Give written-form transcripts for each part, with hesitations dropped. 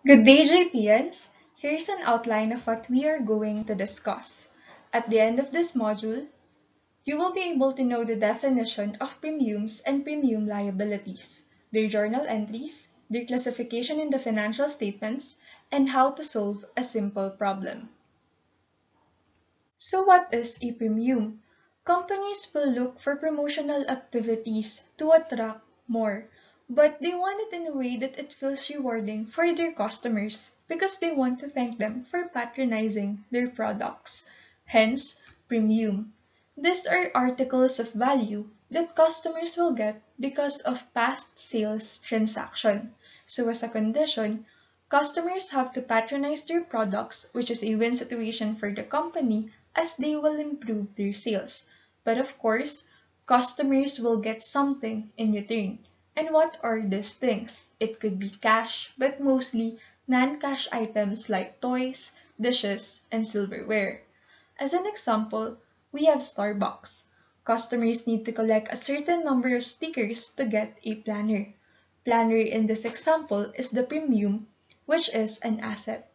Good day, JPIAns! Here's an outline of what we are going to discuss. At the end of this module, you will be able to know the definition of premiums and premium liabilities, their journal entries, their classification in the financial statements, and how to solve a simple problem. So what is a premium? Companies will look for promotional activities to attract more, but they want it in a way that it feels rewarding for their customers because they want to thank them for patronizing their products. Hence, premium. These are articles of value that customers will get because of past sales transaction. So as a condition, customers have to patronize their products, which is a win situation for the company as they will improve their sales. But of course, customers will get something in return. And what are these things? It could be cash, but mostly non-cash items like toys, dishes, and silverware. As an example, we have Starbucks. Customers need to collect a certain number of stickers to get a planner. Planner in this example is the premium, which is an asset.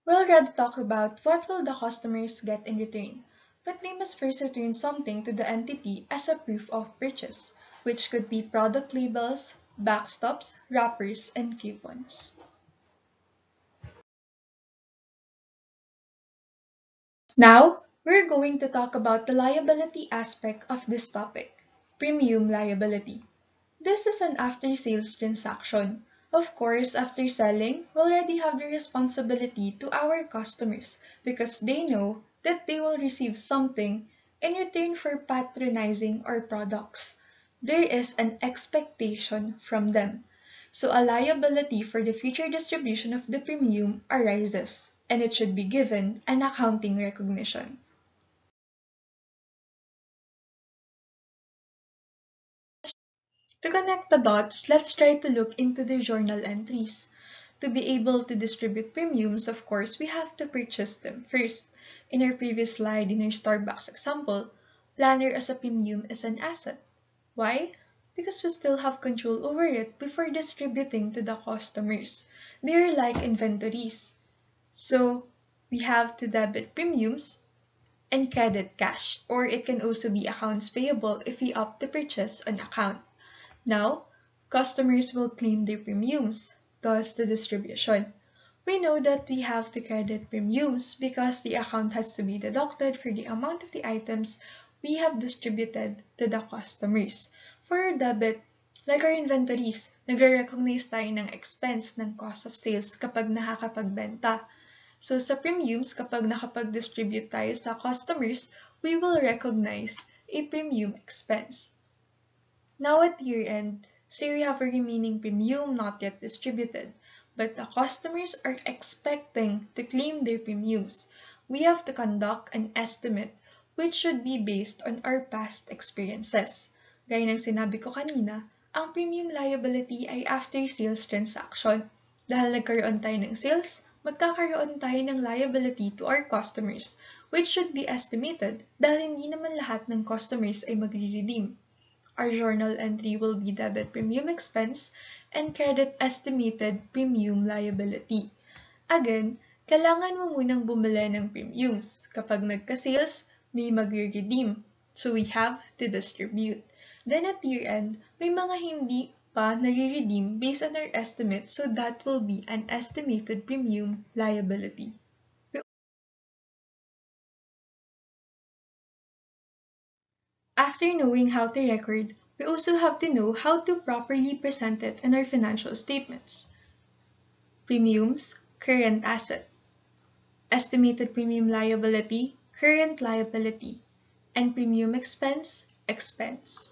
We already talked about what will the customers get in return, but they must first return something to the entity as a proof of purchase, which could be product labels, backstops, wrappers, and coupons. Now, we're going to talk about the liability aspect of this topic, premium liability. This is an after-sales transaction. Of course, after selling, we already have the responsibility to our customers because they know that they will receive something in return for patronizing our products. There is an expectation from them. So a liability for the future distribution of the premium arises, and it should be given an accounting recognition. To connect the dots, let's try to look into the journal entries. To be able to distribute premiums, of course, we have to purchase them first. In our previous slide, in our Starbucks example, planner as a premium is an asset. Why? Because we still have control over it before distributing to the customers. They are like inventories. So we have to debit premiums and credit cash, or it can also be accounts payable if we opt to purchase on account. Now, customers will claim their premiums, thus the distribution. We know that we have to credit premiums because the account has to be deducted for the amount of the items we have distributed to the customers. For our debit, like our inventories, nagre-recognize tayo ng expense ng cost of sales kapag nakakapagbenta. So sa premiums, kapag nakapag-distribute tayo sa customers, we will recognize a premium expense. Now at year-end, say we have a remaining premium not yet distributed, but the customers are expecting to claim their premiums. We have to conduct an estimate which should be based on our past experiences. Gaya ng sinabi ko kanina, ang premium liability ay after-sales transaction. Dahil nagkaroon tayo ng sales, magkakaroon tayo ng liability to our customers, which should be estimated dahil hindi naman lahat ng customers ay magre-redeem. Our journal entry will be debit premium expense and credit estimated premium liability. Again, kailangan mo munang bumili ng premiums. Kapag nagka-sales, may magre-redeem. So we have to distribute. Then at year-end, may mga hindi pa nare-redeem based on our estimate, so that will be an estimated premium liability. After knowing how to record, we also have to know how to properly present it in our financial statements. Premiums, current asset. Estimated premium liability, current liability. And premium expense, expense.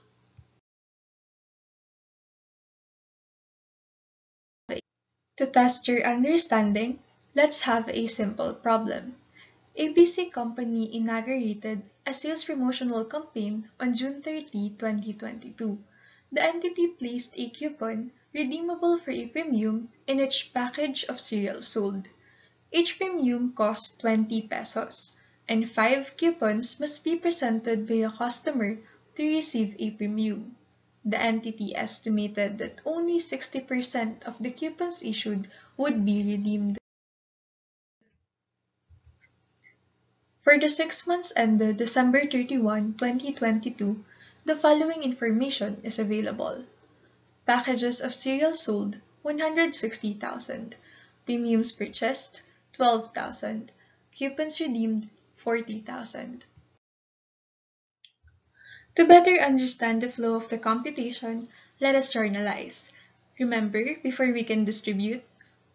To test your understanding, let's have a simple problem. ABC Company inaugurated a sales promotional campaign on June 30, 2022. The entity placed a coupon redeemable for a premium in each package of cereal sold. Each premium cost 20 pesos, and 5 coupons must be presented by a customer to receive a premium. the entity estimated that only 60% of the coupons issued would be redeemed. For the 6 months ended December 31, 2022, the following information is available. Packages of cereal sold, 160,000. Premiums purchased, 12,000. Coupons redeemed, 40,000. To better understand the flow of the computation, let us journalize. Remember, before we can distribute,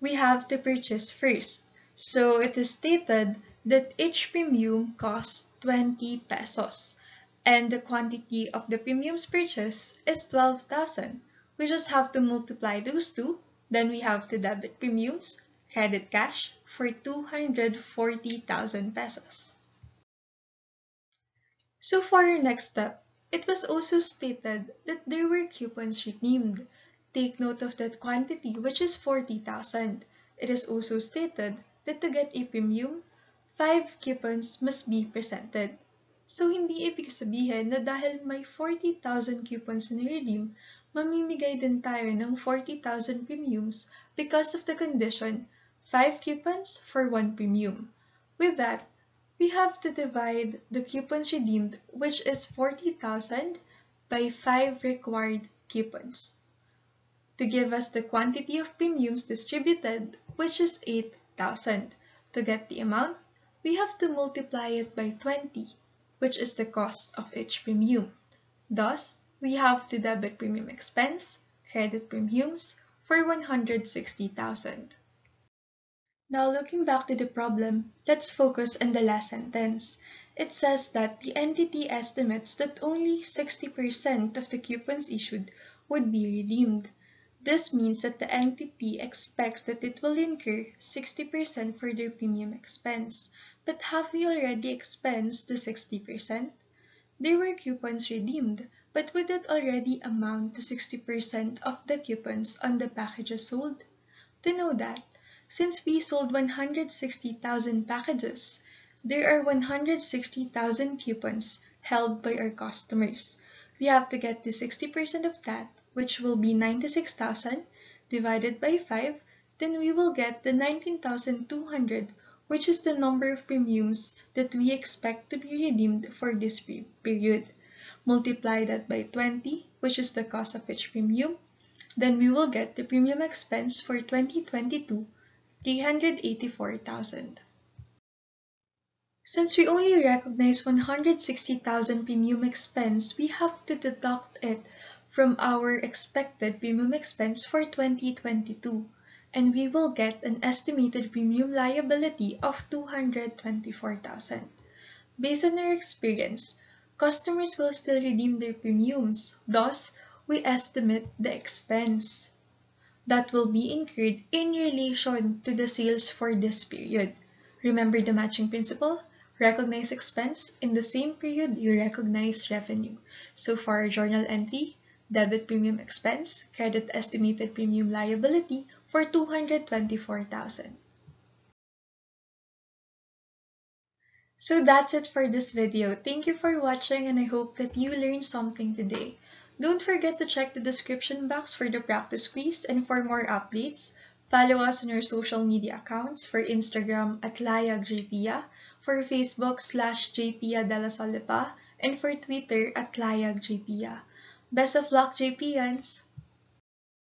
we have to purchase first. So it is stated that each premium costs 20 pesos and the quantity of the premiums purchased is 12,000. We just have to multiply those two, then we have to debit premiums, credit cash for 240,000 pesos. So for our next step, it was also stated that there were coupons redeemed. Take note of that quantity, which is 40,000. It is also stated that to get a premium, 5 coupons must be presented. So hindi ibig sabihin na dahil may 40,000 coupons na redeem, mamimigay din tayo ng 40,000 premiums because of the condition 5 coupons for 1 premium. With that, we have to divide the coupons redeemed, which is 40,000, by 5 required coupons to give us the quantity of premiums distributed, which is 8,000. To get the amount, we have to multiply it by 20, which is the cost of each premium. Thus, we have to debit premium expense, credit premiums for 160,000. Now looking back to the problem, let's focus on the last sentence. It says that the entity estimates that only 60% of the coupons issued would be redeemed. This means that the entity expects that it will incur 60% for their premium expense. But have we already expensed the 60%? There were coupons redeemed, but would it already amount to 60% of the coupons on the packages sold? To know that, since we sold 160,000 packages, there are 160,000 coupons held by our customers. We have to get the 60% of that, which will be 96,000, divided by 5, then we will get the 19,200, which is the number of premiums that we expect to be redeemed for this period. Multiply that by 20, which is the cost of each premium, then we will get the premium expense for 2022, 384,000. Since we only recognize 160,000 premium expense, we have to deduct it from our expected premium expense for 2022, and we will get an estimated premium liability of 224,000. Based on our experience, customers will still redeem their premiums, thus, we estimate the expense that will be incurred in relation to the sales for this period. Remember the matching principle? Recognize expense in the same period you recognize revenue. So for our journal entry, debit premium expense, credit estimated premium liability for 224,000. So that's it for this video. Thank you for watching and I hope that you learned something today. Don't forget to check the description box for the practice quiz and for more updates. Follow us on our social media accounts for Instagram at @JPIA, for Facebook /JPIA DLSL, and for Twitter at @JPIA. Best of luck, JPIAns!